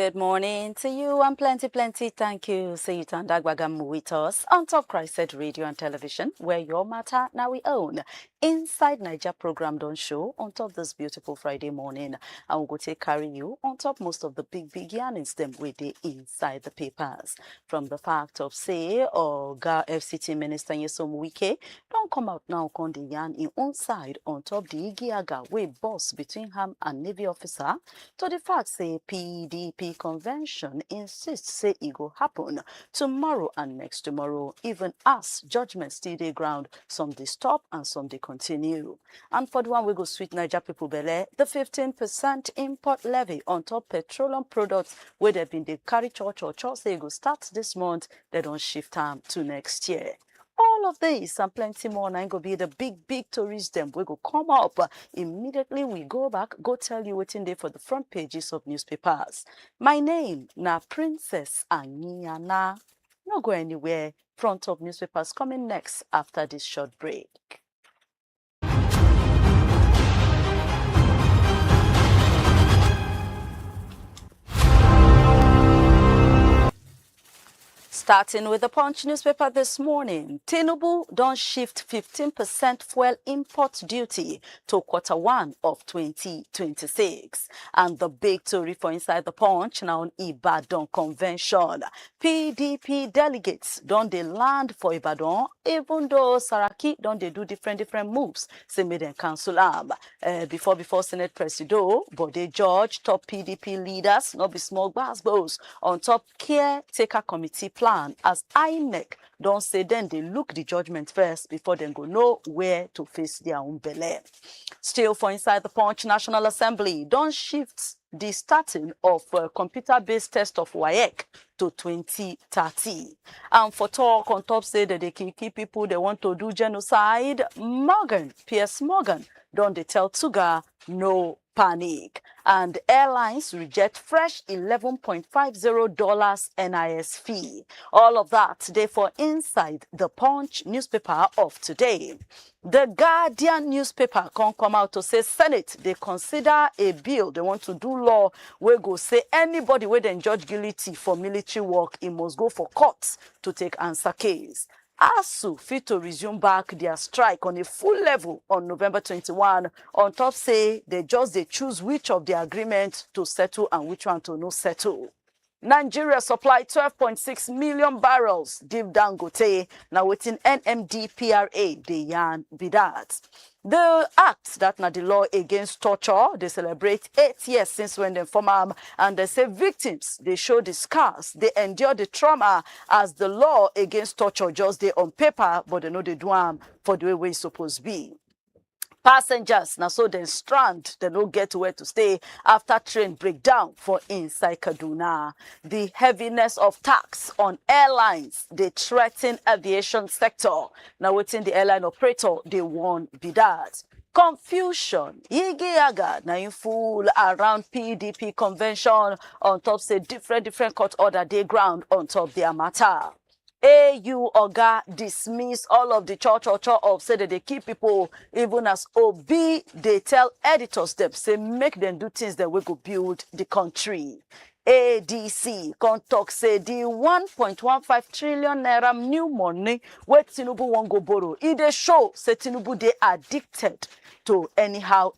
Good morning to you and plenty thank you. See you Tandagwagam with us on Top CHRICED Radio and Television, where your matter now we own. Inside Naija program don't show on top this beautiful Friday morning. And we'll go take carry you on top most of the big yarnings them with the inside the papers. From the fact of say Oga FCT Minister Nyesom Wike don't come out now on the yarn in own side on top the Igiaga way boss between him and Navy officer to the fact say PDP convention insists say it go happen tomorrow and next tomorrow, even as judgment still dey ground, some they stop and some they continue. And for the one we go sweet Naija people belle, the 15% import levy on top petroleum products where they've been they carry church say it go start this month, they don't shift time to next year. All of this and plenty more now go be the big tourists them we go come up. Immediately we go back, go tell you what's in there for the front pages of newspapers. My name na Princess Anyana. No go anywhere. Front of newspapers coming next after this short break. Starting with the Punch newspaper this morning, Tinubu don't shift 15% fuel import duty to Q1 of 2026. And the big tori for inside the Punch now on Ibadan convention. PDP delegates don't they land for Ibadan, even though Saraki don't they do different moves. Say made them cancel before Senate Presido, but they judge top PDP leaders, not be small gbos, on top caretaker committee plan. As INEC don't say then they look the judgment first before they go know where to face their own belly. Still for inside the Punch, National Assembly don't shift the starting of computer-based test of Wike to 2030. And for talk on top say that they can keep people they want to do genocide, P.S. Morgan, don't they tell Tuga no panic. And airlines reject fresh $11.50 NIS fee. All of that today for inside the Punch newspaper of today. The Guardian newspaper can come out to say Senate, they consider a bill, they want to do law, where go say anybody where then judge guilty for military work, it must go for courts to take answer case. ASU fit to resume back their strike on a full level on November 21. On top say they choose which of the agreement to settle and which one to no settle. Nigeria supply 12.6 million barrels. Deep Dangote now within NMDPRA the yarn be that. The act that na the law against torture, they celebrate 8 years since when they form and they say victims, they show the scars, they endure the trauma as the law against torture just they on paper, but they know they do for the way it's supposed to be. Passengers now so they strand, they don't get where to stay after train breakdown for inside Kaduna. The heaviness of tax on airlines, they threaten aviation sector. Now within the airline operator, they won't be that. Confusion, Igiaga, now in full around PDP convention on top say different court order they ground on top their matter. AU Oga dismiss all of the church of say that they keep people even as OB they tell editors them say make them do things that we go build the country. ADC can talk say the 1.15 trillion naira new money where Tinubu won't go borrow. It dey show say Tinubu they addicted to anyhow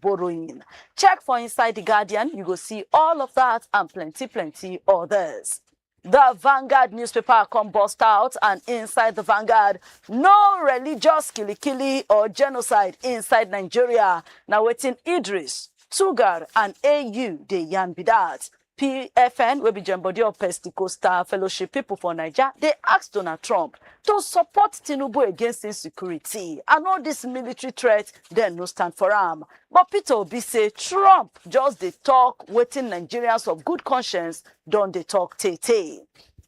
borrowing. Check for inside the Guardian, you go see all of that and plenty others. The Vanguard newspaper come bust out and inside the Vanguard, no religious killy or genocide inside Nigeria. Now waiting Idris, Tugar and AU, they yarn be that. PFN, will be Jambody of Pesticosta Fellowship people for Naija, they asked Donald Trump to support Tinubu against insecurity. And all this military threat, then no stand for him. But Peter Obi say Trump just they talk, waiting Nigerians of good conscience, don't they talk tay.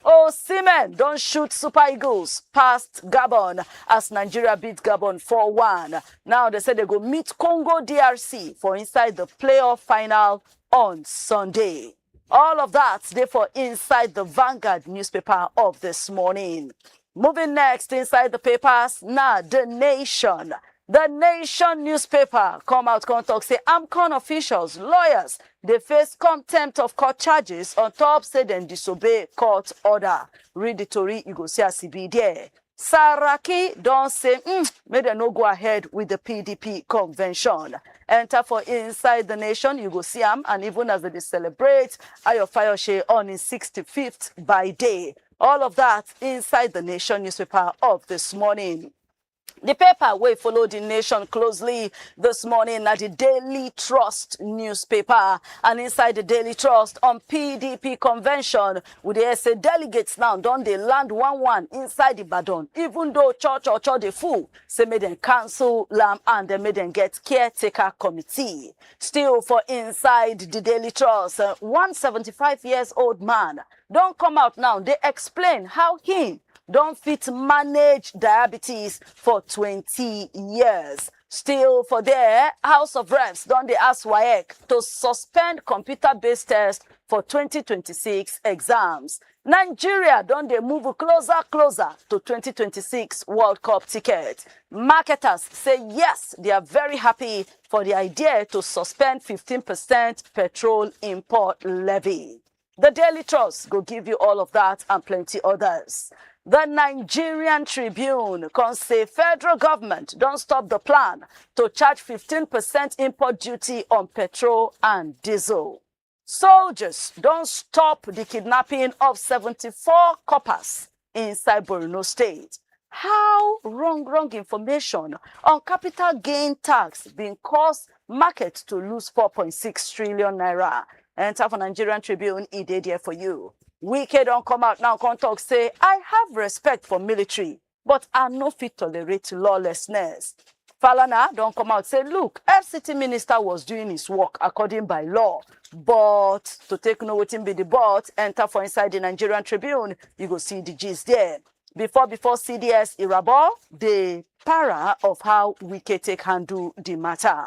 Oh, Seamen don't shoot Super Eagles past Gabon as Nigeria beat Gabon 4-1. Now they say they go meet Congo DRC for inside the playoff final on Sunday. All of that, therefore, inside the Vanguard newspaper of this morning. Moving next inside the papers, now the Nation. The Nation newspaper come out, come talk, say AMCON officials, lawyers, they face contempt of court charges on top, say them disobey court order. Read the tori, you go see a CB there. Saraki don't say, may they no go ahead with the PDP convention. Enter for Inside the Nation, you go see him, and even as they celebrate Ayo Fayoshe on his 65th by day. All of that inside the Nation newspaper of this morning. The paper we follow the nation closely this morning at the Daily Trust newspaper. And inside the Daily Trust on PDP convention, with the SA delegates now, don't they land 1-1 inside Ibadan, even though church they full, say made them cancel lamb and they made them get caretaker committee. Still for inside the Daily Trust, 175 years old man don't come out now. They explain how he don't fit manage diabetes for 20 years. Still for their House of Reps, don't they ask Wike to suspend computer-based tests for 2026 exams. Nigeria, don't they move closer to 2026 World Cup ticket. Marketers say yes, they are very happy for the idea to suspend 15% petrol import levy. The Daily Trust will give you all of that and plenty others. The Nigerian Tribune can say federal government don't stop the plan to charge 15% import duty on petrol and diesel. Soldiers don't stop the kidnapping of 74 coppers inside Borno State. How wrong information on capital gain tax being caused market to lose 4.6 trillion naira. Enter for Nigerian Tribune, it did there for you. Wike don't come out now, come talk, say, I have respect for military, but I no fit tolerate lawlessness. Falana don't come out, say, look, FCT minister was doing his work according by law, but to take no waiting be the but, enter for inside the Nigerian Tribune, you go see the gist there. Before CDS Irabo, the para of how Wike take handle the matter.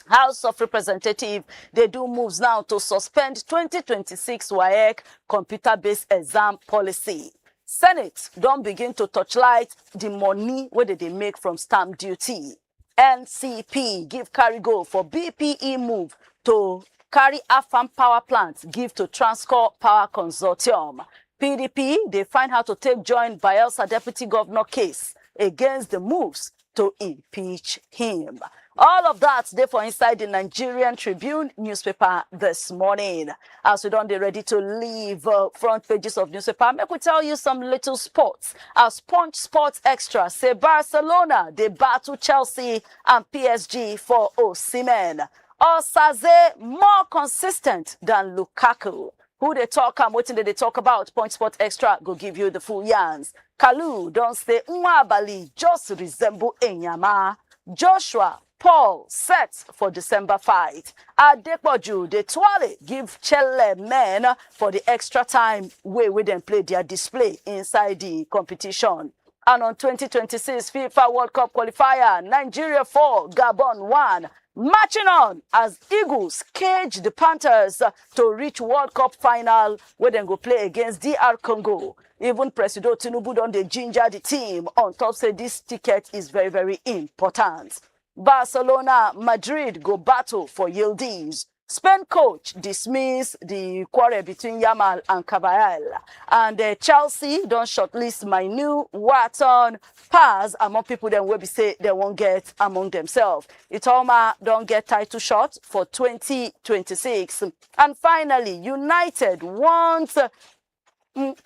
House of Representatives, they do moves now to suspend 2026 WAEC computer-based exam policy. Senate don't begin to touchlight the money where they make from stamp duty. NCP give carry go for BPE move to carry Afam power plants give to Transcorp Power Consortium. PDP, they find how to take join Bayelsa deputy governor case against the moves to impeach him. All of that today for inside the Nigerian Tribune newspaper this morning. As we don't be ready to leave front pages of newspaper, make we tell you some little sports. As Punch Sports Extra say Barcelona, they battle Chelsea and PSG for Osimhen. Osaze more consistent than Lukaku. Who they talk and what they talk about, Punch Sport Extra go give you the full yarns. Kalu don't say Nwabali just resemble Enyama. Joshua Paul set for December fight. Adepoju de Twale give Chelle men for the extra time where we then play their display inside the competition. And on 2026 FIFA World Cup qualifier, Nigeria 4, Gabon 1. Marching on as Eagles cage the Panthers to reach World Cup final where they go play against DR Congo. Even President Tinubu don dey ginger the team on top say this ticket is very, very important. Barcelona, Madrid go battle for Yildiz. Spain coach dismiss the quarrel between Yamal and Caballero. And Chelsea don't shortlist my new Watson pass among people then will be say they won't get among themselves. Itoma don't get title shot for 2026. And finally, United wants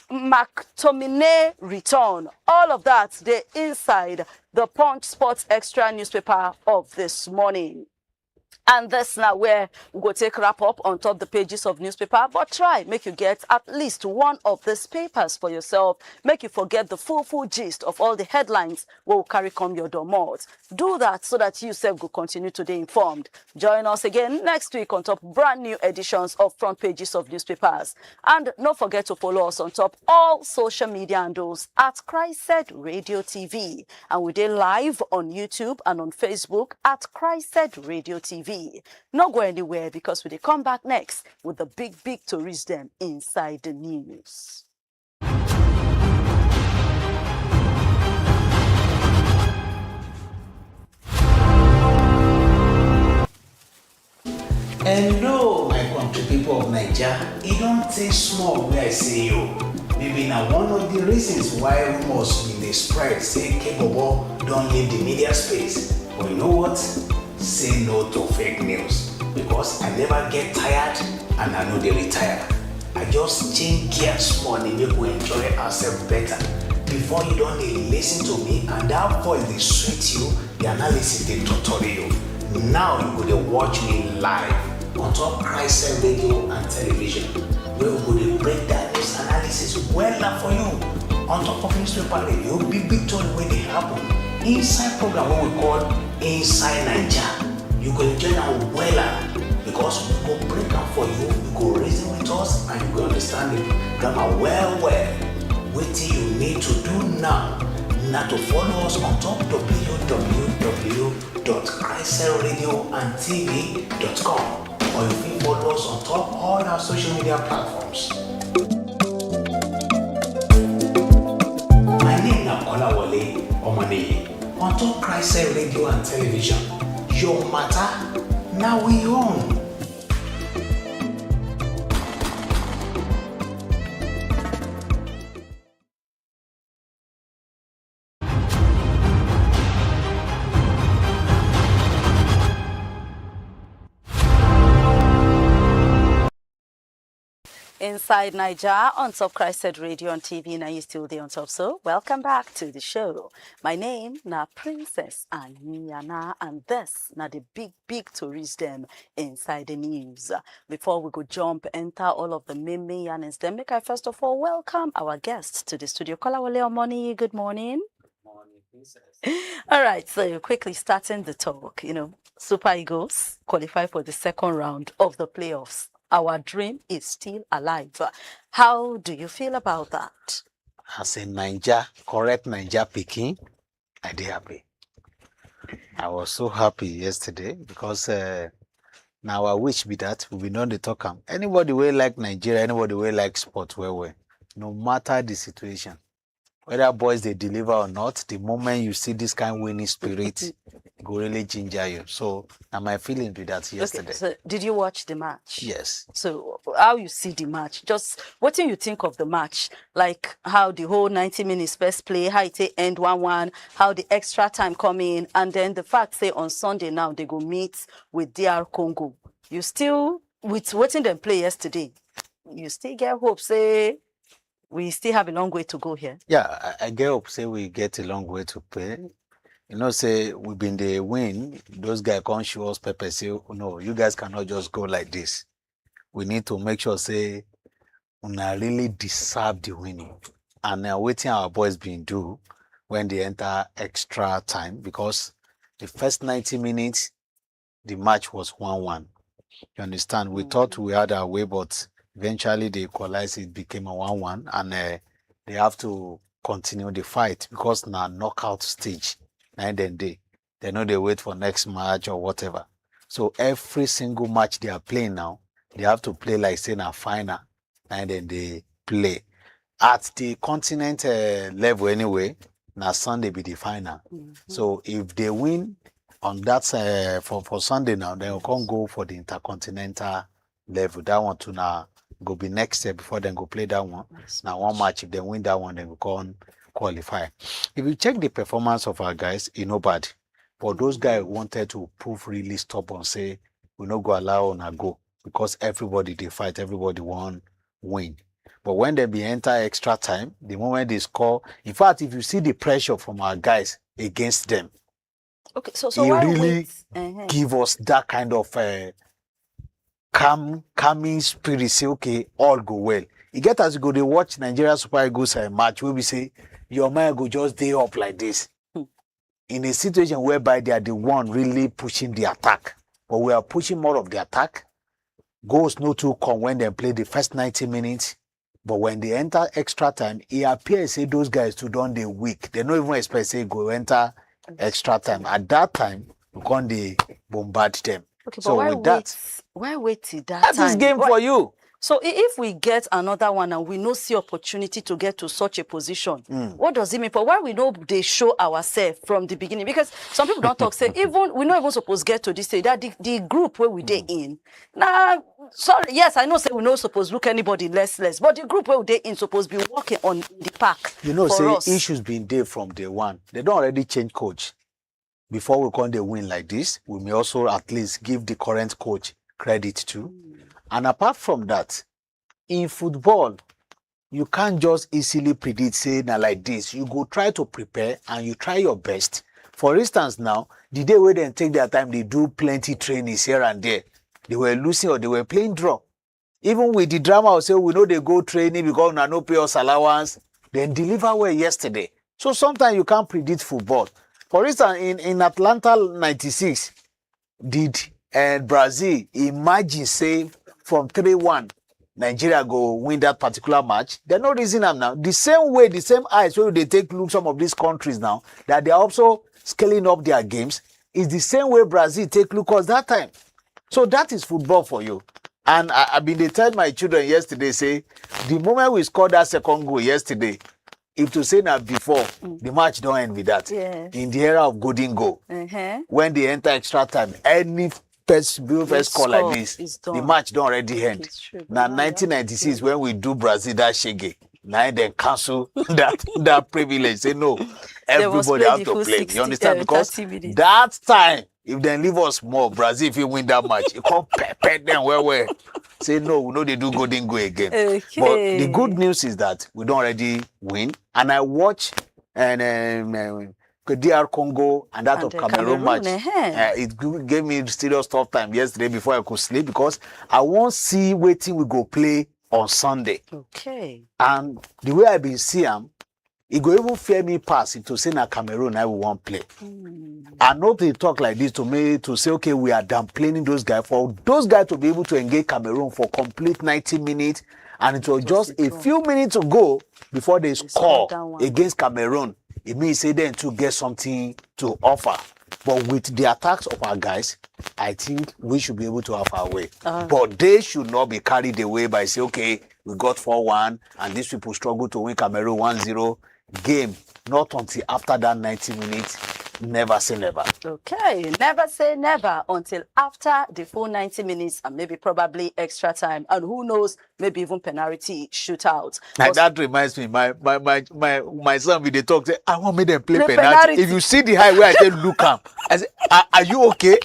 McTominay return. All of that they inside the Punch Sports Extra newspaper of this morning. And that's now where we go take wrap up on top the pages of newspaper. But try, make you get at least one of these papers for yourself. Make you forget the full gist of all the headlines we will carry come your domot. Do that so that you self will continue to be informed. Join us again next week on top brand new editions of front pages of newspapers. And don't forget to follow us on top all social media handles at CHRICED Radio TV. And we're live on YouTube and on Facebook at CHRICED Radio TV. Not go anywhere because we come back next with the big tories them inside the news. people of Naija, it don't take small where I say you. Maybe now one of the reasons why rumors in the spread say Kebobo don't leave the media space. But you know what? Say no to fake news. Because I never get tired and I know they retire. I just change gears small and make we enjoy ourselves better. Before you don't listen to me and that voice they sweet you, the analysis they tori you. Now you go to watch me live on top CHRICED Radio and television. We will go to break that news analysis well for you. On top of newspaper radio, big story where they happen. Inside program what we call Inside Naija. You can join our well because we go break down for you, you go reason with us and you go understand the grammar well. What you need to do now to follow us on top www.cricedradiotv.com or you can follow us on top all our social media platforms. My name is Kolawole Omane on top CHRICED Radio and television. Your matter, now we own. Inside Naija on top CHRICED Radio and TV. Now you still there on top. So welcome back to the show. My name na Princess Anyana and this na the big tories them inside the news. Before we go jump enter all of the main yarnings, then make I first of all welcome our guests to the studio. Kolawole Omoni, good morning. Good morning, Princess. All right, so quickly starting the talk. Super Eagles qualify for the second round of the playoffs. Our dream is still alive. How do you feel about that? As a Naija, correct Naija picking, I did happy. I was so happy yesterday because now I wish be that we know the talk. Anybody will like Nigeria, anybody will like sport well. No matter the situation, whether boys they deliver or not, the moment you see this kind of winning spirit, go really ginger you. So now my feeling with that yesterday. Okay, so did you watch the match? Yes. So how you see the match? Just what do you think of the match? Like how the whole 90 minutes first play, how it end 1-1, how the extra time come in, and then the fact say on Sunday now they go meet with DR Congo. You still with watching them play yesterday, you still get hope say we still have a long way to go here. Yeah, I get hope say we get a long way to play. Say we've been the win. Those guys can't show us pepper. Say, no, you guys cannot just go like this. We need to make sure say we really deserve the winning. And waiting our boys been do when they enter extra time because the first 90 minutes the match was 1-1. You understand? We thought we had our way, but eventually they equalized. It became a 1-1, and they have to continue the fight because now knockout stage. And then they know they wait for next match or whatever. So every single match they are playing now, they have to play like say a final, and then they play at the continent level anyway. Now Sunday be the final. So if they win on that for Sunday now, they will come go for the intercontinental level. That one to now go be next year before then go play that one. Now one match, if they win that one, then we can qualify. If you check the performance of our guys, not bad. But those guys wanted to prove really stubborn, say we not go allow on a go because everybody they fight, everybody want win. But when they be enter extra time, the moment they score, in fact, if you see the pressure from our guys against them, okay, so it really give us that kind of calming spirit. Say, okay, all go well. You get as you go, they watch Nigeria Super Eagles match, where we say your man go just day up like this. In a situation whereby they are the one really pushing the attack, but we are pushing more of the attack. Goals no too come when they play the first 90 minutes. But when they enter extra time, it appears say those guys too don't they weak. They don't even expect say go enter extra time. At that time, we can't bombard them. Okay, so but with that, why wait till that that's time? his game for you. So if we get another one and we no see opportunity to get to such a position, what does it mean? For why we know they show ourselves from the beginning? Because some people don't talk, say, even we not even supposed to get to this stage, that the group where we they in. Now, sorry, yes, I know say we not supposed to look anybody less, but the group where we they in supposed to be working on the pack. You know, for say us. issues been there from day one. They don't already change coach. Before we come the win like this, we may also at least give the current coach credit too. And apart from that, in football, you can't just easily predict, say, now like this. You go try to prepare and you try your best. For instance, now, the day where they take their time, they do plenty trainings here and there. They were losing or they were playing draw. Even with the drama, I'll say, we know they go training because we no pay us allowance. Then deliver well yesterday. So sometimes you can't predict football. For instance, in Atlanta 96, did Brazil imagine, say, from 3-1, Nigeria go win that particular match? There's no reason I'm now. The same way, the same eyes where they take look some of these countries now, that they are also scaling up their games, is the same way Brazil take look us that time. So that is football for you. And I've been telling my children yesterday, say, the moment we scored that second goal yesterday, if to say that before, the match don't end with that. Yes. In the era of golden goal, when they enter extra time, any first score like this, the match don't already end. Now 1996, when we do Brazil that shege, now they cancel that privilege. Say no, everybody have to play. You understand? Because that time, if they leave us more, Brazil if you win that match, you can't pepper them where. Say no, we know they do golden goal again. Okay. But the good news is that we don't already win. And I watch DR Congo and that of Cameroon match. It gave me serious tough time yesterday before I could sleep because I won't see waiting we go play on Sunday. Okay. And the way I been see them, it go even fear me pass it to say na Cameroon I will want play. I know they talk like this to me to say, okay, we are downplaying those guys. For those guys to be able to engage Cameroon for complete 90 minutes, and it was just a few minutes to go before they score against Cameroon. It means say then to get something to offer. But with the attacks of our guys, I think we should be able to have our way. But they should not be carried away by say, okay, we got 4-1 and these people struggle to win Cameroon 1-0. Game, not until after that 90 minutes. Never say never. Okay, never say never until after the full 90 minutes and maybe probably extra time. And who knows, maybe even penalty shootout. And that reminds me, my son with the talk say, I want me to play penalty. If you see the high where I say look up, I say, are you okay?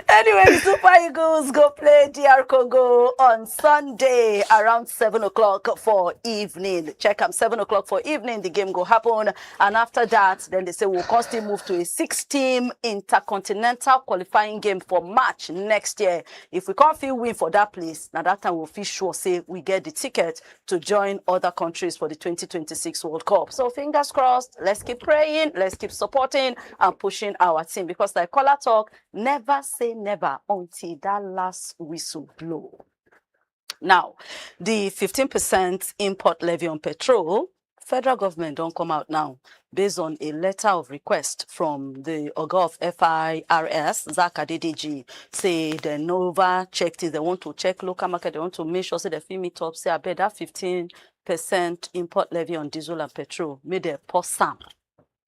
Anyway, the Super Eagles go play DR Congo on Sunday around 7 o'clock for evening. Check them 7 o'clock for evening. The game go happen. And after that, then they say we'll constantly move to a 6-team intercontinental qualifying game for March next year. If we can't feel win for that place, now that time we'll feel sure say we get the ticket to join other countries for the 2026 World Cup. So fingers crossed, let's keep praying, let's keep supporting and pushing our team because like Kola talk, never say never until that last whistle blow. Now, the 15% import levy on petrol, federal government don't come out now based on a letter of request from the Oga of FIRS, Zaka DDG, say the Nova checked it, they want to check local market, they want to make sure say they feel meet up, say I bet that 15% import levy on diesel and petrol, may they pause some.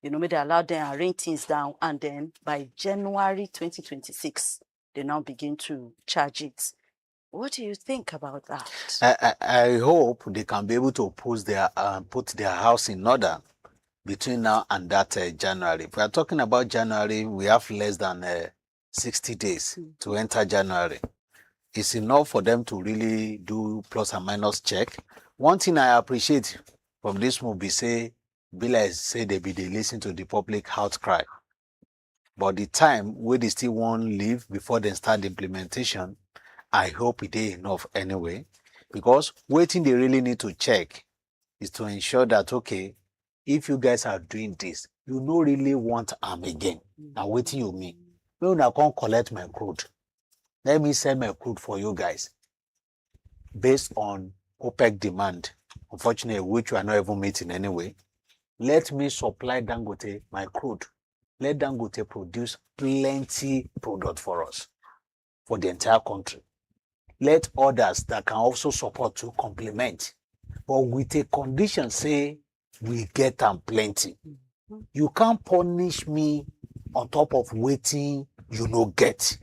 You know, may they allow them to arrange things down, and then by January 2026, they now begin to charge it. What do you think about that? I hope they can be able to put their house in order between now and that January. If we are talking about January, we have less than 60 days to enter January. It's enough for them to really do plus and minus check. One thing I appreciate from this movie, say they listen to the public outcry. But the time where they still won't leave before they start the implementation, I hope it is enough anyway. Because waiting they really need to check is to ensure that, okay, if you guys are doing this, you don't really want arm again. Now waiting you mean. Maybe I can't collect my crude. Let me sell my crude for you guys. Based on OPEC demand, unfortunately, which we are not even meeting anyway. Let me supply Dangote my crude. Let Dangote produce plenty product for us, for the entire country. let others that can also support to complement. But with a condition, say, we get them plenty. You can't punish me on top of waiting you no get.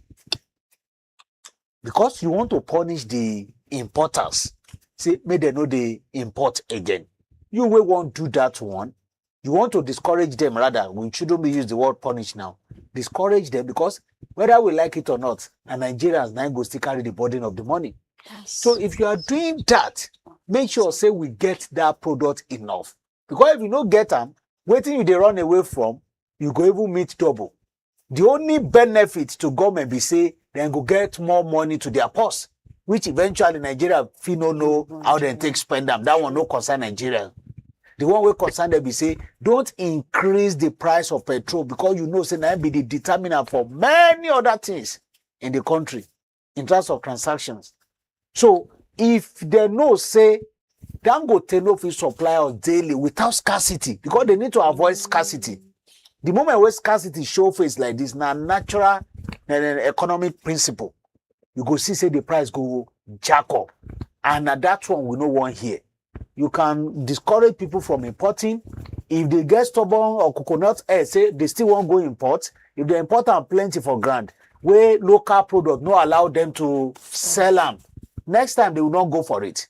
Because you want to punish the importers. Say, may they know they import again. You will want to do that one. You want to discourage them, rather. We shouldn't be use the word punish now. Discourage them, because whether we like it or not, and Nigerians now go still carry the burden of the money. Yes. So if you are doing that, make sure, say, we get that product enough. Because if you don't get them, waiting you they run away from, you go even meet double. The only benefit to government be say, then go get more money to their purse, which eventually Nigeria feel no know how they take spend them. That one no concern Nigeria. The one we concern them be say, don't increase the price of petrol, because you know say that be the determinant for many other things in the country in terms of transactions. So if they know say Dangote no fit supply us daily without scarcity, because they need to avoid scarcity. The moment where scarcity show face like this, now natural economic principle, you go see say the price go jack up, and that one we no want here. You can discourage people from importing. If they get stubborn or coconut, say they still won't go import. If they import them plenty for grand, where local product no allow them to sell them, next time they will not go for it.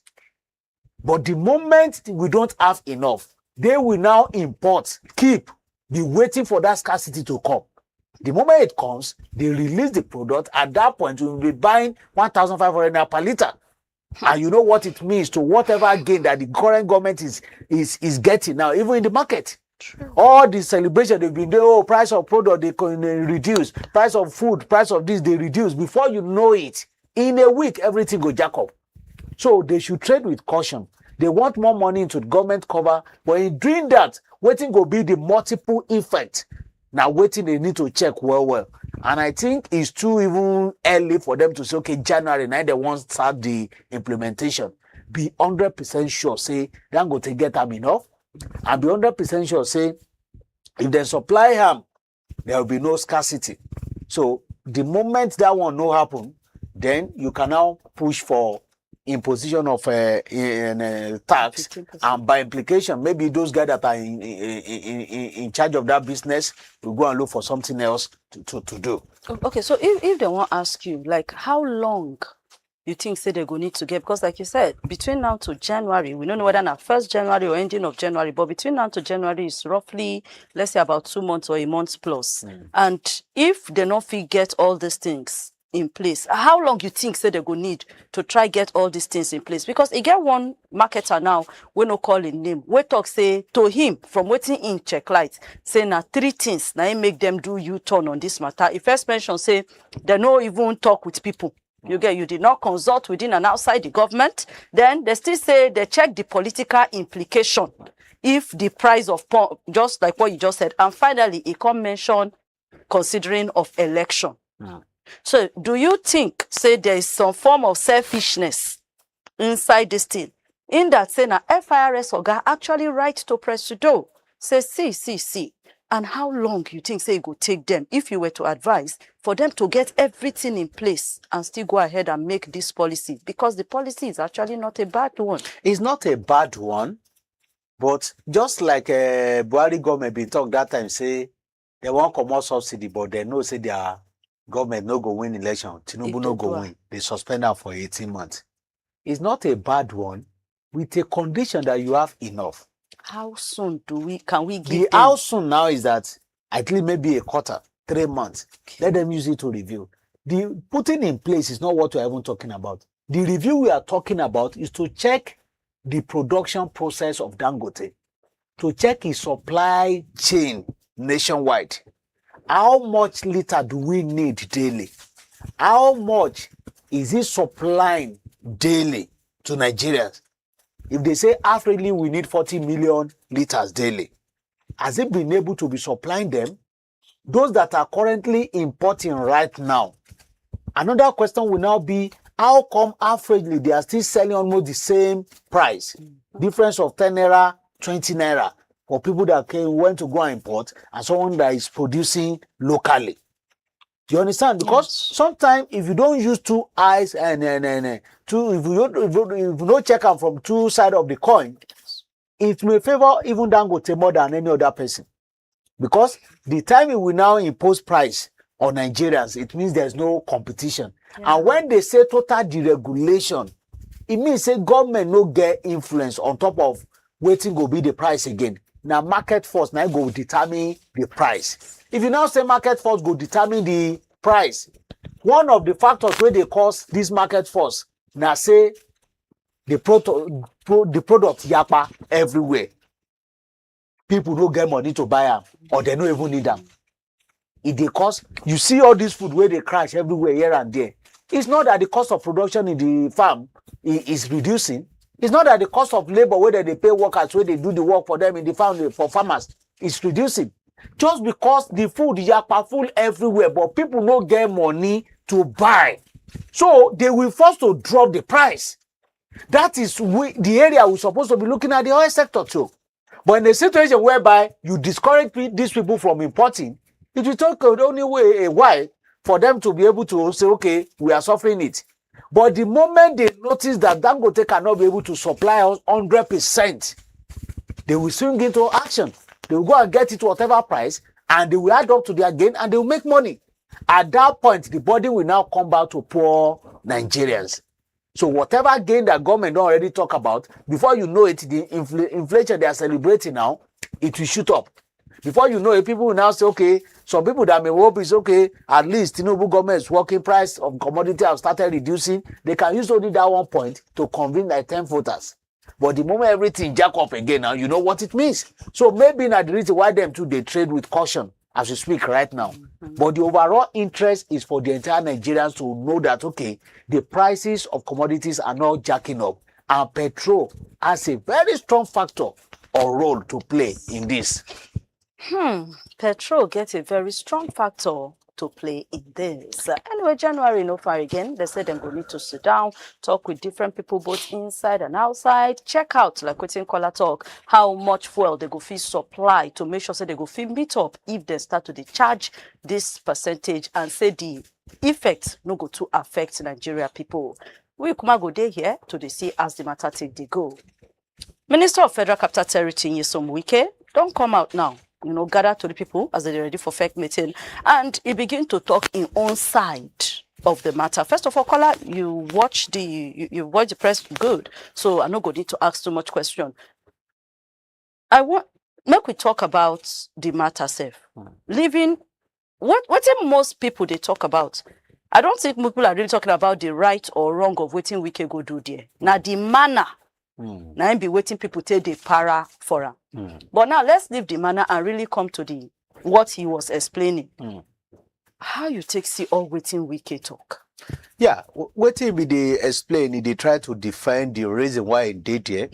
But the moment we don't have enough, they will now import, keep, be waiting for that scarcity to come. The moment it comes, they release the product. At that point, we will be buying 1,500 naira per liter. And you know what it means to whatever gain that the current government is getting now, even in the market. True. All the celebration they've been doing, oh, price of product they can reduce, price of food, price of this they reduce. Before you know it, in a week everything go jack up. So they should trade with caution. They want more money into the government cover, but in doing that, waiting will be the multiple effect. Now waiting they need to check well. And I think it's too even early for them to say, okay, January 9, they want to start the implementation. Be 100% sure, say, they're going to get them enough. And be 100% sure, say, if they supply ham, there will be no scarcity. So the moment that one no happen, then you can now push for imposition of tax, 15%. And by implication, maybe those guys that are in charge of that business will go and look for something else to do. Okay, so if they want to ask you, like, how long you think say they're going to need to get, because like you said, between now to January, we don't know whether now 1st January or ending of January, but between now to January is roughly, let's say, about 2 months or a month plus. And if they not fit get all these things in place, how long you think say they go need to try get all these things in place? Because you get one marketer now, we no call him name, we talk say to him from waiting in check light, say na 3 things now make them do U-turn on this matter. He first mention say they no even talk with people. You did not consult within and outside the government. Then they still say they check the political implication if the price of just like what you just said. And finally, he can mention considering of election. So do you think, say, there is some form of selfishness inside this thing? In that, say, na FIRS Oga actually write to Presido, say, see. And how long you think, say, it would take them, if you were to advise, for them to get everything in place and still go ahead and make this policy? Because the policy is actually not a bad one. It's not a bad one, but just like Buhari government been talk that time, say, they want come more subsidy, but they know, say, their government no go win election. Tinubu no go win. They suspend her for 18 months. It's not a bad one, with a condition that you have enough. How soon can we give the them? How soon now is that at least maybe a quarter, 3 months. Okay. Let them use it to review. The putting in place is not what we're even talking about. The review we are talking about is to check the production process of Dangote, to check his supply chain nationwide. How much liter do we need daily? How much is he supplying daily to Nigerians? If they say averagely we need 40 million liters daily, has it been able to be supplying them? Those that are currently importing right now. Another question will now be, how come averagely they are still selling almost the same price? Difference of 10 naira, 20 naira for people that went to go and import and someone that is producing locally. Do you understand? Because sometimes if you don't use two eyes and two, if you don't check them from two sides of the coin, it may favor even Dangote more than any other person. Because the time it will now impose price on Nigerians, it means there's no competition. And when they say total deregulation, it means say government no get influence on top of waiting go be the price again. Now market force now go determine the price. If you now say market force go determine the price, one of the factors where they cause this market force now say the product yapa everywhere. People don't get money to buy them or they don't even need them. It they cause, you see all this food where they crash everywhere here and there. It's not that the cost of production in the farm is reducing. It's not that the cost of labor, whether they pay workers, where they do the work for them in the farm for farmers, is reducing. Just because the food yapa full everywhere, but people don't get money to buy. So they will force to drop the price. That is the area we're supposed to be looking at the oil sector too. But in a situation whereby you discourage these people from importing, it will take only a while for them to be able to say, okay, we are suffering it. But the moment they notice that Dangote cannot be able to supply us 100%, they will swing into action. They will go and get it whatever price, and they will add up to their gain, and they will make money. At that point, the body will now come back to poor Nigerians. So whatever gain that government don't already talk about, before you know it, the inflation they are celebrating now, it will shoot up. Before you know it, people will now say, okay, some people that may hope is okay, at least Tinubu government's working price of commodity have started reducing. They can use only that 1 point to convince like 10 voters. But the moment everything jack up again now, you know what it means. So maybe not the reason why them too, they trade with caution as we speak right now. But the overall interest is for the entire Nigerians to know that, okay, the prices of commodities are not jacking up. And petrol has a very strong factor or role to play in this. Petrol gets a very strong factor to play in this. Anyway, January no far again. They said they're going to sit down, talk with different people, both inside and outside. Check out, like we in Kola talk, how much fuel they go fee supply to make sure say they go fee meet up if they start to charge this percentage and say the effect no go to affect Nigeria people. We come go there here to see as the matter take they go. Minister of Federal Capital Territory Nyesom Wike don't come out now. Gather to the people as they're ready for FEC meeting, and he begin to talk in own side of the matter. First of all, Kola, you watch the press good, so I'm not going to need to ask too much question. Make we talk about the matter self. Living, what most people they talk about? I don't think people are really talking about the right or wrong of waiting we can go do there. Now the manner. Now I'm be waiting people take the para for him. But now let's leave the manner and really come to what he was explaining. How you take see all waiting wiki talk? Yeah, waiting be they explain, they try to define the reason why he did here.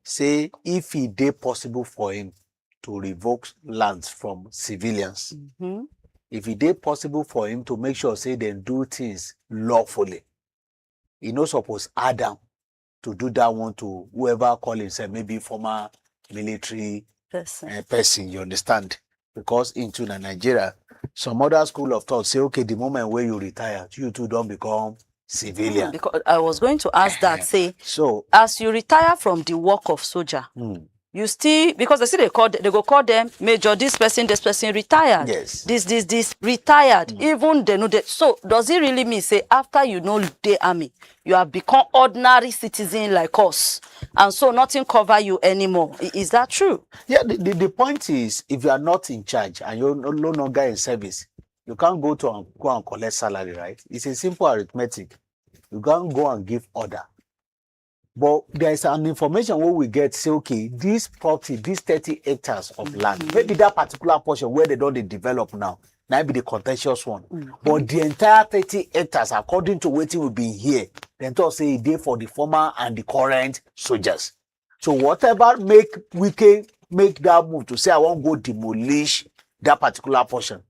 Say if it is possible for him to revoke lands from civilians, if it is possible for him to make sure say they do things lawfully, he not suppose Adam to do that one to whoever call himself, maybe former military person, you understand? Because into Nigeria, some other school of thought say, okay, the moment where you retire, you too don't become civilian. Because I was going to ask that, say, so as you retire from the work of soldier, you still, because they go call them major, this person retired. Yes. This retired. Even they know that. So does it really mean say after you know the army, you have become ordinary citizen like us, and so nothing cover you anymore? Is that true? Yeah, the point is, if you are not in charge and you're no longer in service, you can't go and collect salary, right? It's a simple arithmetic. You can't go and give order. But there is an information where we get, say, okay, this property, these 30 hectares of land, maybe that particular portion where they don't develop now, might be the contentious one. But the entire 30 hectares, according to what will be here, then to say a day for the former and the current soldiers. So whatever make that move to say, I won't go demolish that particular portion.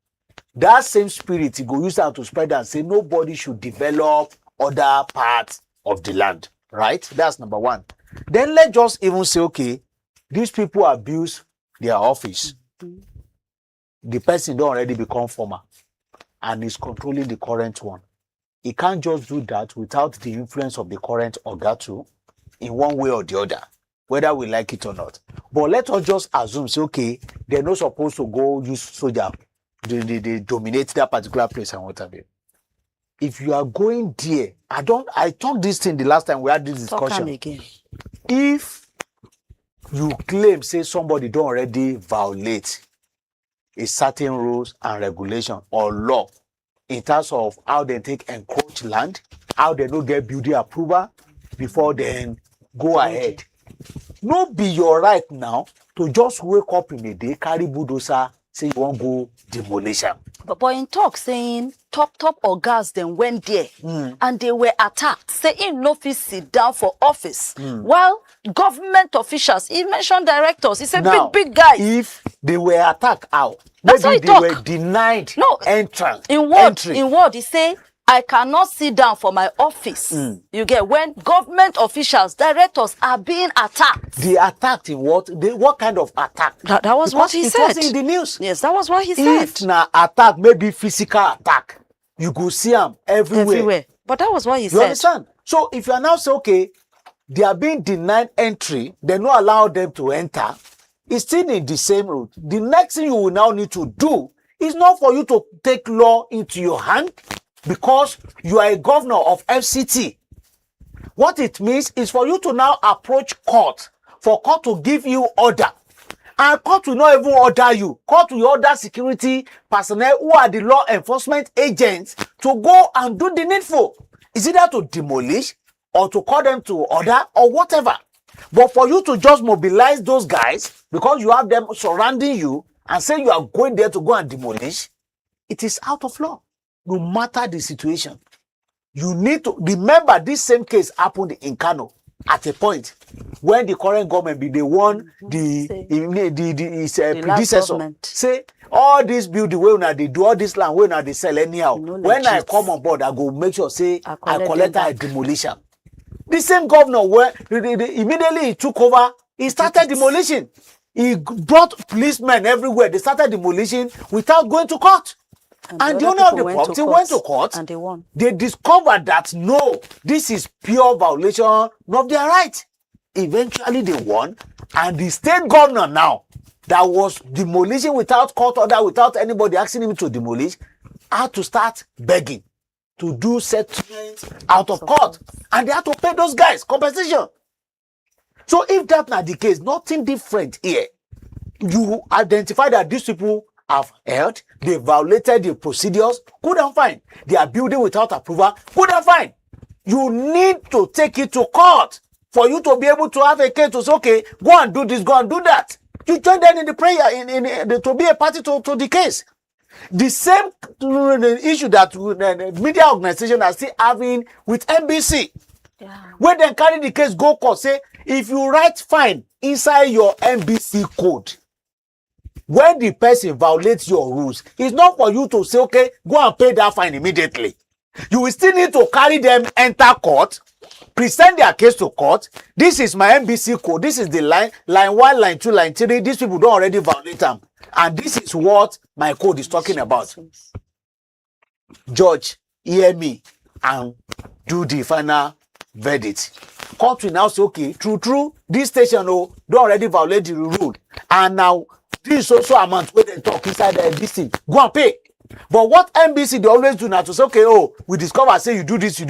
That same spirit, he go use that to spread and say, nobody should develop other parts of the land. Right? That's number one. Then let's just even say, okay, these people abuse their office. The person don't already become former. and is controlling the current one. He can't just do that without the influence of the current Oga too, in one way or the other, whether we like it or not. But let us just assume, say, okay, they're not supposed to go use soldier, they dominate that particular place and whatever. If you are going there, I talked this thing the last time we had this discussion. Again. If you claim, say somebody don't already violate a certain rules and regulation or law in terms of how they take encroach land, how they don't get building approval before then go ahead. No be your right now to just wake up in a day, carry bulldozer, say you won't go demolition. But in talk saying top ogas then went there and they were attacked. Saying no fit sit down for office. While government officials, he mentioned directors, he said now, big guys. If they were attacked out, maybe they were denied entrance. In word, he say, I cannot sit down for my office. You get when government officials, directors are being attacked. They attacked in what? What kind of attack? That was because what he said. It was in the news. Yes, that was what he said. If na attack, maybe physical attack, you go see them everywhere. But that was what he said. You understand? So if you are now saying, okay, they are being denied entry, they not allow them to enter, it's still in the same route. The next thing you will now need to do is not for you to take law into your hand, because you are a governor of FCT. What it means is for you to now approach court, for court to give you order. And court will not even order you. Court will order security personnel who are the law enforcement agents to go and do the needful. Is either to demolish or to call them to order or whatever. But for you to just mobilize those guys because you have them surrounding you and say you are going there to go and demolish, it is out of law. No matter the situation, you need to remember this same case happened in Kano at a point when the current government be the one, his predecessor say all this building where now they do all this land where now they sell anyhow. When I come on board, I go make sure say I collect a demolition. The same governor where immediately he took over, he started demolition. He brought policemen everywhere. They started demolition without going to court. And the owner of the property went to court and they won. They discovered that no, this is pure violation of their right. Eventually they won, and the state governor now that was demolishing without court order, without anybody asking him to demolish, had to start begging to do settlements out of court, and they had to pay those guys compensation. So if that's not the case, nothing different here. You identify that these people have held, they violated the procedures, good and fine. They are building without approval, good and fine. You need to take it to court for you to be able to have a case to say, okay, go and do this, go and do that. You join them in the prayer to be a party to the case. The same issue that media organization are still having with NBC. Yeah. When they carry the case, go court, say, if you write fine inside your NBC code, when the person violates your rules, it's not for you to say, okay, go and pay that fine immediately. You will still need to carry them, enter court, present their case to court. This is my NBC code. This is the line 1, line 2, line 3. These people don't already violate them. And this is what my code is talking about. Judge, hear me and do the final verdict. Court will now say, okay, true, this station don't already violate the rule. And now, this is also amount where they talk inside this thing. Go and pay. But what NBC they always do now to say, okay, we discover, say you do this,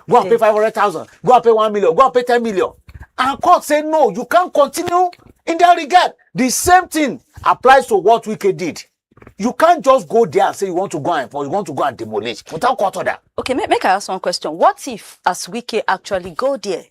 go and pay 500,000, go and pay 1 million, go and pay 10 million. And court say, no, you can't continue in that regard. The same thing applies to what Wike did. You can't just go there and say you want to go and demolish without court order. Okay, make I ask one question. What if, as Wike actually go there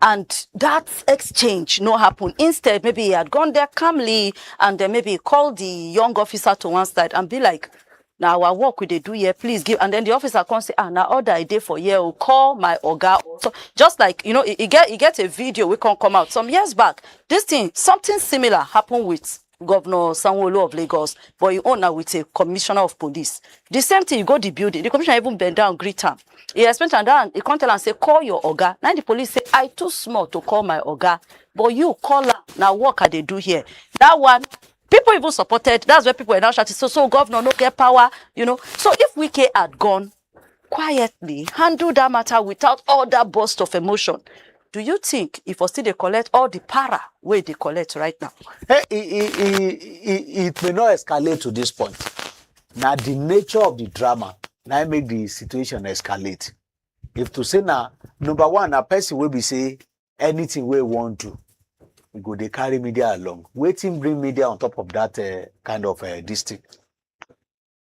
and that exchange no happen? Instead, maybe he had gone there calmly and then maybe called the young officer to one side and be like, now our work we they do here, please give. And then the officer can say, now order a day for here, call my oga. So just like, you get a video we can come out some years back. This thing, something similar happened with Governor Sanwo-Olu of Lagos, but you own now with a commissioner of police. The same thing, you go the building, the commissioner even bend down, greet him. He explained and down, he can't tell and say, call your oga. Now the police say, I too small to call my oga, but you call her. Now what can they do here? That one, People even supported. That's where people were now shouting, so governor no get power, So if Wike had gone quietly, handle that matter without all that burst of emotion, do you think if we still they collect all the para where they collect right now? Hey, it may not escalate to this point. Now the nature of the drama now make the situation escalate. If to say now, number one, a person will be say anything we want to, go they carry media along. Waiting bring media on top of that kind of district.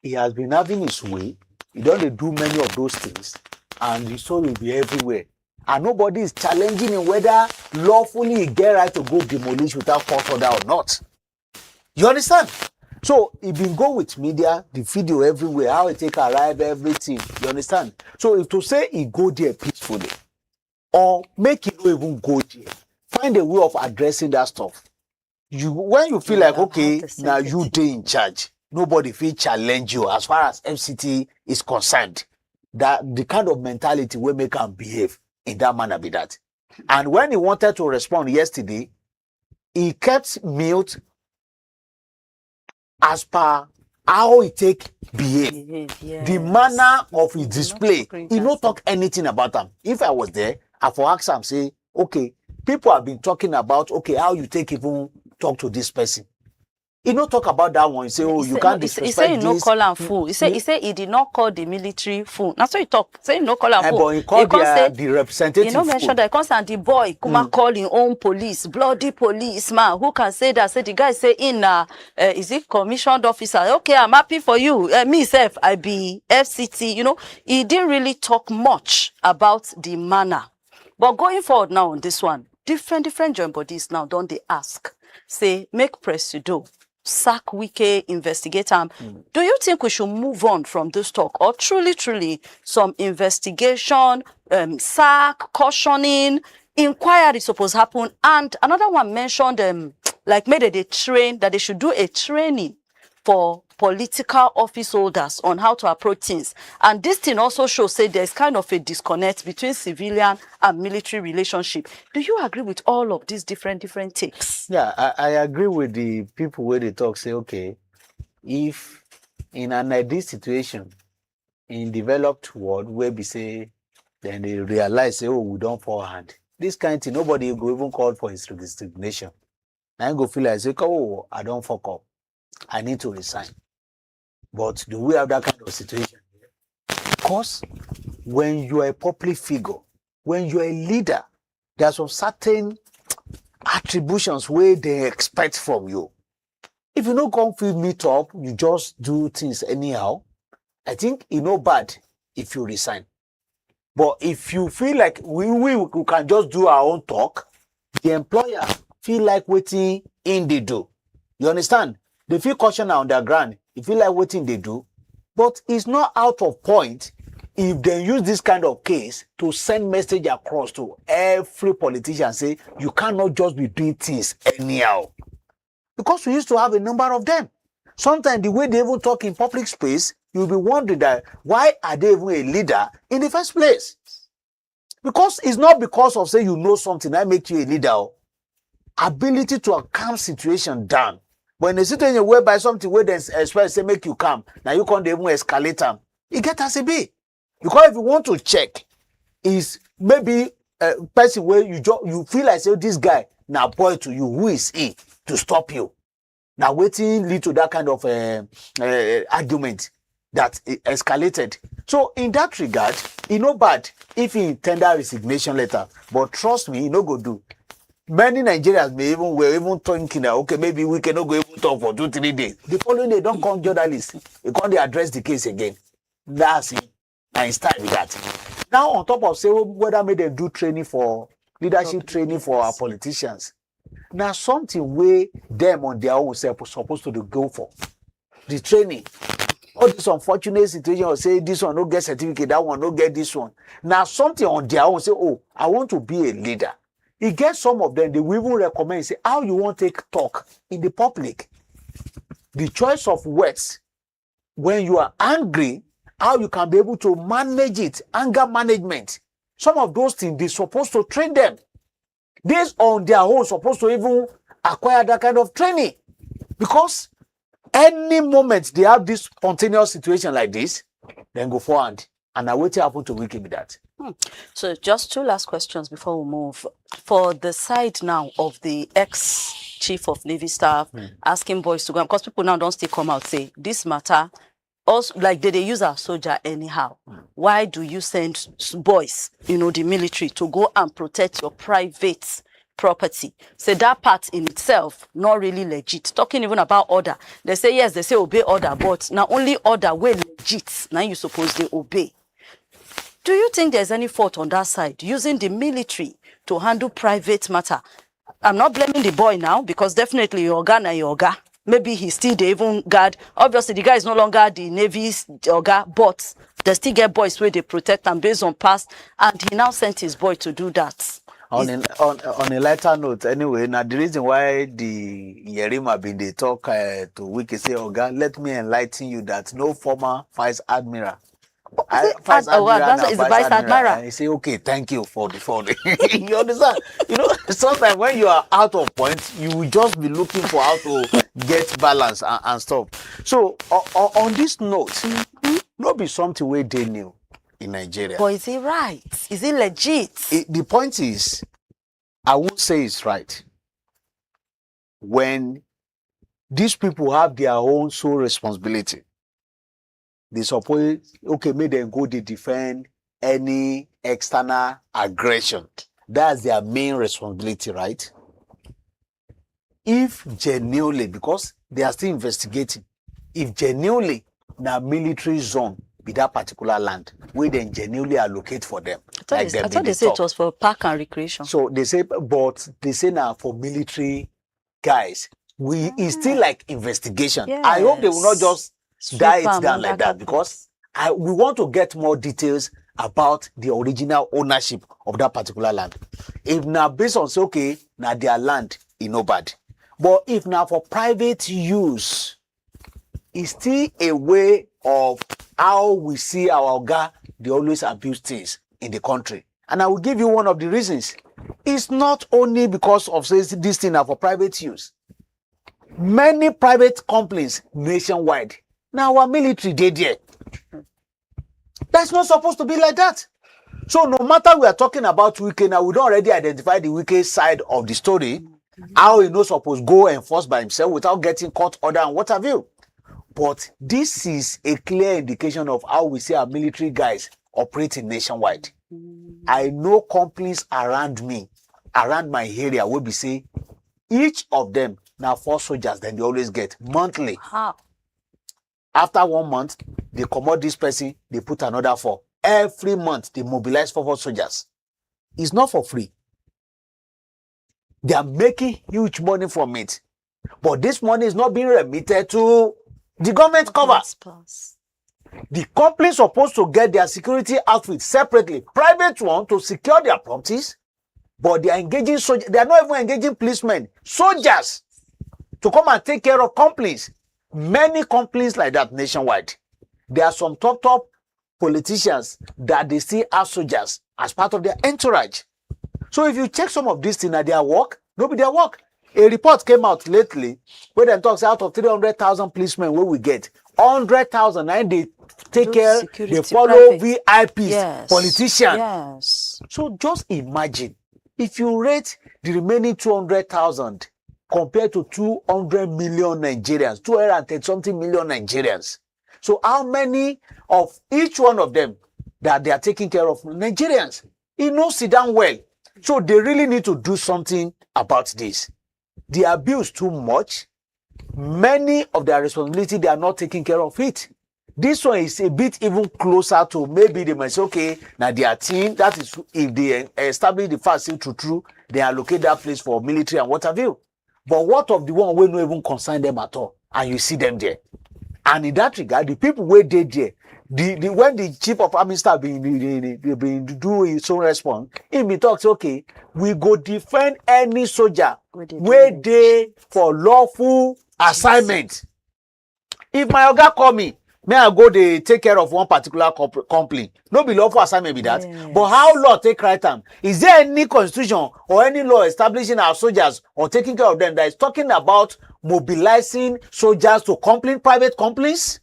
He has been having his way. He don't do many of those things, and the story will be everywhere. And nobody is challenging him whether lawfully he get right to go demolish without court order or not. You understand? So he been go with media, the video everywhere, how he take arrive, everything. You understand? So if to say he go there peacefully, or make him not even go there, find a way of addressing that stuff. When you feel like, okay, now you day in charge, nobody feel challenge you as far as FCT is concerned. That the kind of mentality will make him behave in that manner be that. And when he wanted to respond yesterday, he kept mute as per how he take behave. Yes. The manner of his display, he no talk anything about them. If I was there, I for ask him, say, okay, people have been talking about, okay, how you take even talk to this person. He no talk about that one. He say, oh, you can't disrespect this. He say he no call him fool. He say he did not call the military fool. Now so he talk. Say he no call him fool. But he called the representative. He no mention that. Constant the boy come call his own police, bloody policeman. Who can say that? Say the guy say in is it commissioned officer? Okay, I'm happy for you. Me self, I be FCT. He didn't really talk much about the manner. But going forward now on this one, different joint bodies now don't they ask? Say make presido. Sack Wike, investigate him. Do you think we should move on from this talk, or truly some investigation, sack, cautioning, inquiry supposed happen? And another one mentioned like maybe they train that they should do a training for political office holders on how to approach things. And this thing also shows say there's kind of a disconnect between civilian and military relationship. Do you agree with all of these different takes? Yeah, I agree with the people where they talk, say, okay, if in an ideal situation, in developed world, where we say, then they realize, say, oh, we don't forehand. This kind of thing, nobody will even call for his resignation. I go feel like, say, oh, I don't fuck up. I need to resign. But do we have that kind of situation? Because when you are a public figure, when you are a leader, there are some certain attributions where they expect from you. If you don't come feel meet up, you just do things anyhow. I think it's not bad if you resign. But if you feel like we can just do our own talk, the employer feel like waiting in they do. You understand? They feel caution on their ground. You feel like waiting they do. But it's not out of point if they use this kind of case to send message across to every politician, say, you cannot just be doing things anyhow. Because we used to have a number of them. Sometimes the way they even talk in public space, you'll be wondering that why are they even a leader in the first place? Because it's not because of, say, you know something that make you a leader. Ability to calm situation down. But in a situation whereby something where they expect say make you calm, now you can't even escalate them. You get as a be. Because if you want to check, is maybe a person where you feel like, say, this guy now boy to you, who is he to stop you? Now waiting lead to that kind of argument that escalated. So in that regard, it's not bad if he tender resignation letter. But trust me, he no go do. Many Nigerians were even thinking that, okay, maybe we cannot go even talk for 2-3 days. The following day, don't come journalists. They can't address the case again. That's it. And it's time with that. Now, on top of say whether may they do training for leadership training for our politicians. Now, something where them on their own self supposed to go for. The training. All this unfortunate situation or say this one no get certificate, that one no get this one. Now, something on their own say, oh, I want to be a leader. You get some of them, they will even recommend, say, how you want to take talk in the public. The choice of words, when you are angry, how you can be able to manage it, anger management. Some of those things, they're supposed to train them. These on their own supposed to even acquire that kind of training. Because any moment they have this spontaneous situation like this, then go forward. And now what happened to Wike with that? So just two last questions before we move. For the side now of the ex-chief of Navy staff asking boys to go, because people now don't still come out say, this matter, also, like they use our soldier anyhow. Why do you send boys, the military, to go and protect your private property? So that part in itself, not really legit. Talking even about order. They say, yes, they say obey order, but now only order way legit. Now you suppose they obey. Do you think there's any fault on that side, using the military to handle private matter? I'm not blaming the boy now, because definitely your Oga na your Oga. Maybe he still the even guard. Obviously, the guy is no longer the Navy's Oga, but they still get boys where they protect them based on past, and he now sent his boy to do that. On a lighter note, anyway, now the reason why the Yerima been they talk to Wike say, Oga, let me enlighten you that no former vice admiral. Vice admiral is the vice admiral. And he say, okay, thank you for the you understand? Sometimes when you are out of point, you will just be looking for how to get balance and stuff. So on this note, not be something where they knew in Nigeria. But is it right? Is it legit? The point is, I won't say it's right. When these people have their own sole responsibility, they suppose, okay, may they go to defend any external aggression. That's their main responsibility, right? If genuinely, because they are still investigating, if genuinely na military zone be that particular land, we then genuinely allocate for them. I thought they said it was for park and recreation. So they say, but they say now for military guys, it's still like investigation. Yes. I hope they will not just die it down like that, because we want to get more details about the original ownership of that particular land. If now based on say, okay, now their land is no bad. But if now for private use, it's still a way of how we see our Oga, they always abuse things in the country. And I will give you one of the reasons. It's not only because of say, this thing now for private use. Many private companies nationwide, now our military did there. That's not supposed to be like that. So no matter we are talking about Wike now, we don't already identify the Wike side of the story, how he not supposed to go enforce by himself without getting court order and what have you. But this is a clear indication of how we see our military guys operating nationwide. I know companies around me, around my area, will be say each of them now 4 soldiers, then they always get monthly. How? After 1 month, they commode this person, they put another 4. Every month, they mobilize 4 soldiers. It's not for free. They are making huge money from it. But this money is not being remitted to the government cover. The company is supposed to get their security outfit separately. Private one to secure their properties. But they are engaging soldiers. They are not even engaging policemen. Soldiers to come and take care of companies. Many companies like that nationwide. There are some top politicians that they still have soldiers as part of their entourage. So if you check some of these things at their work, nobody their work. A report came out lately where they talks out of 300,000 policemen where we get 100,000 and they take care, they follow private. VIPs, yes. Politicians. Yes. So just imagine if you rate the remaining 200,000 compared to 200 million Nigerians, 230 something million Nigerians. So how many of each one of them that they are taking care of Nigerians? It knows sit down well. So they really need to do something about this. The abuse too much. Many of their responsibility, they are not taking care of it. This one is a bit even closer to maybe they might say, okay, now their team, that is if they establish the fact true, they allocate that place for military and what have you. But what of the one who don't even concern them at all? And you see them there. And in that regard, the people where they there, when the chief of army staff been do his own response, he talks, okay, we go defend any soldier where they for lawful assignment. If my Oga call me, may I go they take care of one particular company. No be lawful assignment be that. Yes. But how law take right time? Is there any constitution or any law establishing our soldiers or taking care of them that is talking about mobilizing soldiers to private companies?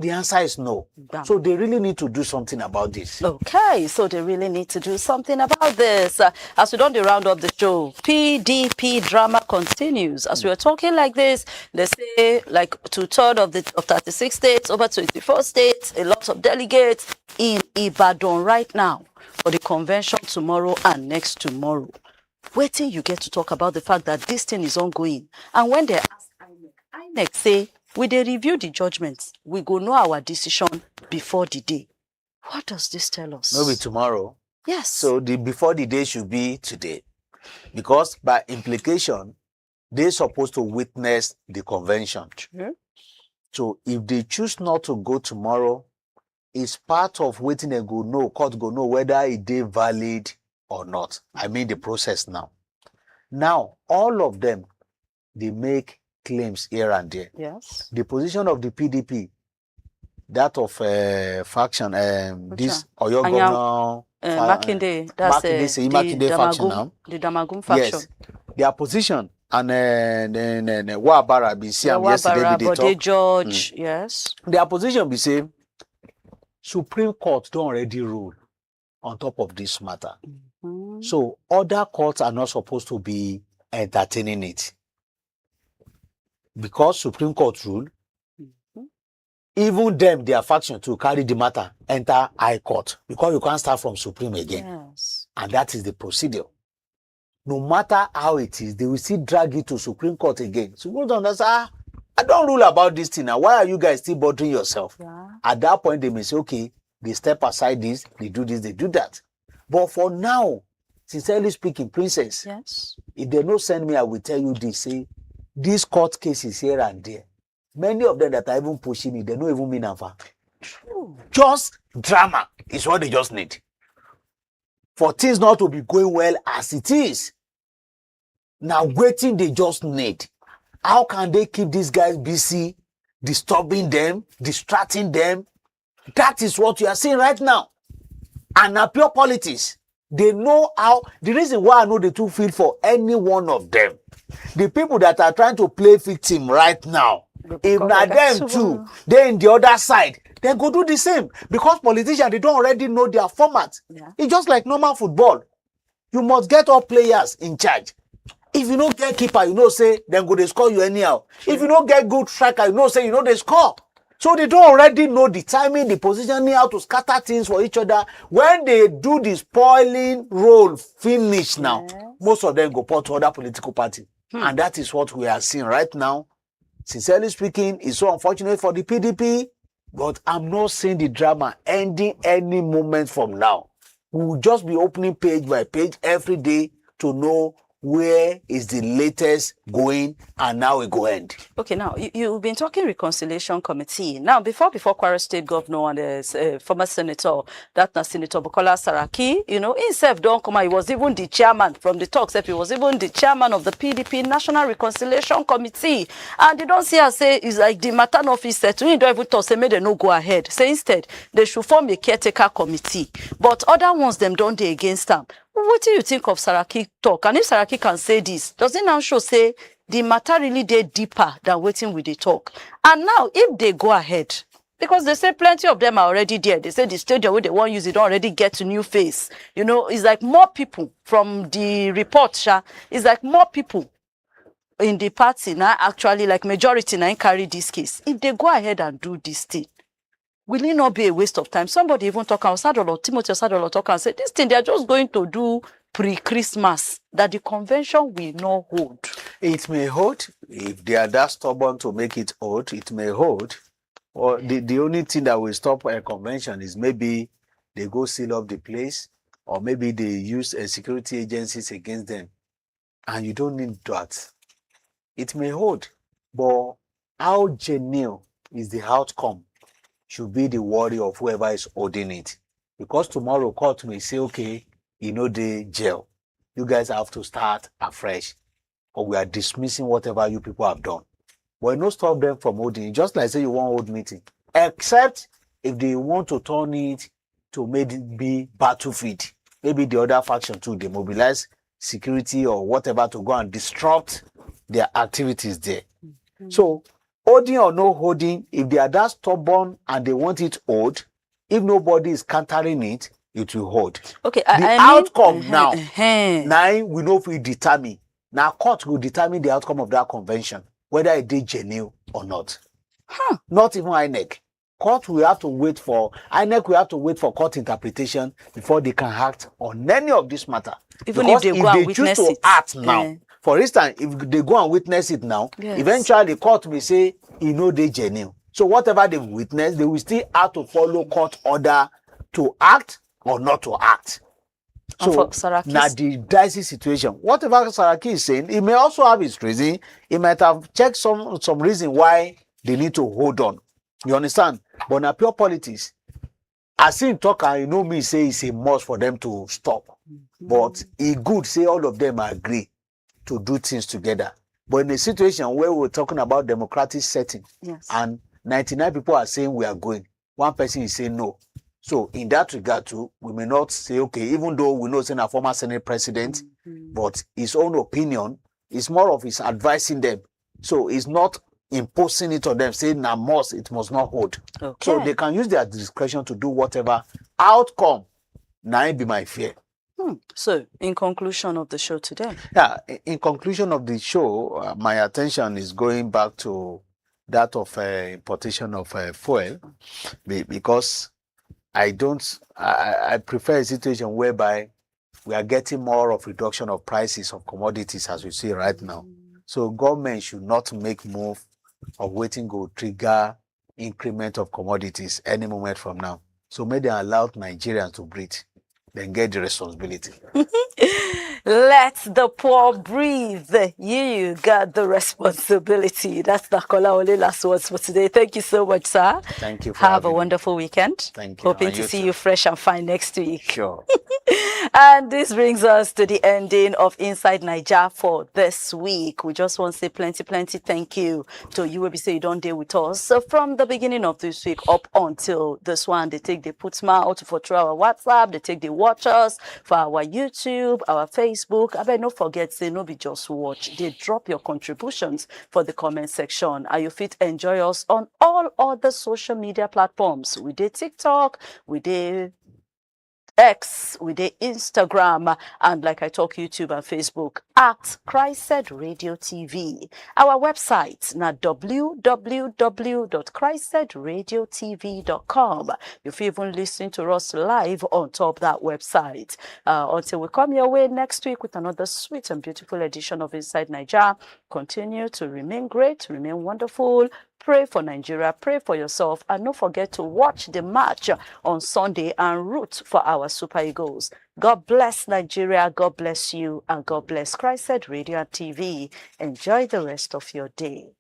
The answer is no. Damn. So they really need to do something about this. Okay, so they really need to do something about this. As we don't round up the show, PDP drama continues. As we are talking like this, they say like 2/3 of 36 states, over 24 states, a lot of delegates in Ibadan right now for the convention tomorrow and next tomorrow. Waiting, you get to talk about the fact that this thing is ongoing. And when they ask INEC say, we dey review the judgments, we go know our decision before the day. What does this tell us? Maybe tomorrow. Yes. So before the day should be today. Because by implication, they're supposed to witness the convention. True. So if they choose not to go tomorrow, it's part of waiting and go know, court go know whether it is valid or not. I mean the process now. Now, all of them, they make claims here and there. Yes. The position of the PDP, that of faction, this Oyo governor, Makinde, that's Makinde faction now. The Damagum faction. Yes, their position, and Wabara be seen yesterday. They George, yes. Their position be say, Supreme Court don't already rule on top of this matter. Mm-hmm. So other courts are not supposed to be entertaining it. Because Supreme Court rule, even them, their faction to carry the matter, enter High Court. Because you can't start from Supreme again. Yes. And that is the procedure. No matter how it is, they will still drag it to Supreme Court again. So you don't understand, I don't rule about this thing now. Why are you guys still bothering yourself? Yeah. At that point, they may say, okay, they step aside this, they do that. But for now, sincerely speaking, Princess, yes, if they don't send me, I will tell you this, say, these court cases here and there, many of them that are even pushing it, they don't even mean anything. Just drama is what they just need. For things not to be going well as it is. Now waiting they just need. How can they keep these guys busy, disturbing them, distracting them? That is what you are seeing right now. And now pure politics. They know how, the reason why I know they too feel for any one of them. The people that are trying to play victim right now, if not them too, they're in the other side, they go do the same. Because politicians, they don't already know their format. Yeah. It's just like normal football. You must get all players in charge. If you don't get keeper, you know, say, then go they score you anyhow. Sure. If you don't get good striker, you know, say, you know, they score. So they don't already know the timing, the positioning, how to scatter things for each other. When they do the spoiling role finish now, yes, most of them go put to other political party. And that is what we are seeing right now. Sincerely speaking, it's so unfortunate for the PDP, but I'm not seeing the drama ending any moment from now. We will just be opening page by page every day to know where is the latest going and now it go end. Okay, now you've been talking reconciliation committee. Now before Kwara State Governor and the former senator, that na Senator Bukola Saraki, you know, himself don't come out. He was even the chairman from the talks. He was even the chairman of the PDP National Reconciliation Committee, and they don't see us say it's like the matter of his set. We don't even talk. Say may they no go ahead. Say instead they should form a caretaker committee. But other ones them don't they against them. What do you think of Saraki talk? And if Saraki can say this, does it now show say the matter really dey deeper than waiting with the talk? And now if they go ahead, because they say plenty of them are already there. They say the stadium where they want to use it don't already get to new face. You know, it's like more people from the report, Sha. It's like more people in the party now actually like majority now carry this case. If they go ahead and do this thing, will it not be a waste of time? Somebody even talk and Timothy Osadolo talk and say, this thing, they are just going to do pre-Christmas, that the convention will not hold. It may hold. If they are that stubborn to make it hold, it may hold. Or the only thing that will stop a convention is maybe they go seal up the place, or maybe they use security agencies against them. And you don't need that. It may hold. But how genuine is the outcome should be the worry of whoever is holding it. Because tomorrow court may say, okay, you know, the jail. You guys have to start afresh. Or we are dismissing whatever you people have done. But no stop them from holding it. Just like say you want to hold meeting. Except if they want to turn it to make it be battlefield. Maybe the other faction too, they mobilize security or whatever to go and disrupt their activities there. So, holding or no holding, if they are that stubborn and they want it hold, if nobody is countering it, it will hold. Okay, The outcome now we know if we determine. Now, court will determine the outcome of that convention, whether it did genuine or not. Not even INEC. Court will have to wait for INEC will have to wait for court interpretation before they can act on any of this matter. Even because if they choose to act now, for instance, if they go and witness it now, eventually the court will say, they genuine. So whatever they witness, they will still have to follow court order to act or not to act. So now the dicey situation. Whatever Saraki is saying, he may also have his reason. He might have checked some reason why they need to hold on. You understand? But now pure politics. I see him talk and me say it's a must for them to stop. But he good say all of them agree to do things together. But in a situation where we're talking about democratic setting, and 99 people are saying we are going, one person is saying no. So in that regard too, we may not say, okay, even though we know saying a former Senate president, but his own opinion is more of his advising them. So it's not imposing it on them, saying it must not hold. So they can use their discretion to do whatever outcome. Now it be my fear. So in conclusion of the show today. Yeah, in conclusion of the show, my attention is going back to that of importation of fuel, because I prefer a situation whereby we are getting more of reduction of prices of commodities as we see right now. So government should not make move of waiting go trigger increment of commodities any moment from now. So may they allow Nigerians to breathe, then get the responsibility. Let the poor breathe. You got the responsibility. That's the only last words for today. Thank you so much, sir. Thank you for Have a wonderful weekend. Thank you. Hoping to see you fresh and fine next week. Sure. And this brings us to the ending of Inside Naija for this week. We just want to say plenty thank you to you. Will be say you don't deal with us. So from the beginning of this week up until this one, they put mouth for through our WhatsApp, they watch us for our YouTube, our Facebook. I bet not forget, say no be just watch. They drop your contributions for the comment section. And you fit enjoy us on all other social media platforms. We did TikTok, we did X, we did Instagram, and like I talk, YouTube and Facebook at CHRICED Radio TV. Our website now www.chricedradiotv.com. You can even listen to us live on top that website. Until we come your way next week with another sweet and beautiful edition of Inside Naija. Continue to remain great, remain wonderful. Pray for Nigeria, pray for yourself, and don't forget to watch the match on Sunday and root for our Super Eagles. God bless Nigeria, God bless you, and God bless CHRICED Radio and TV. Enjoy the rest of your day.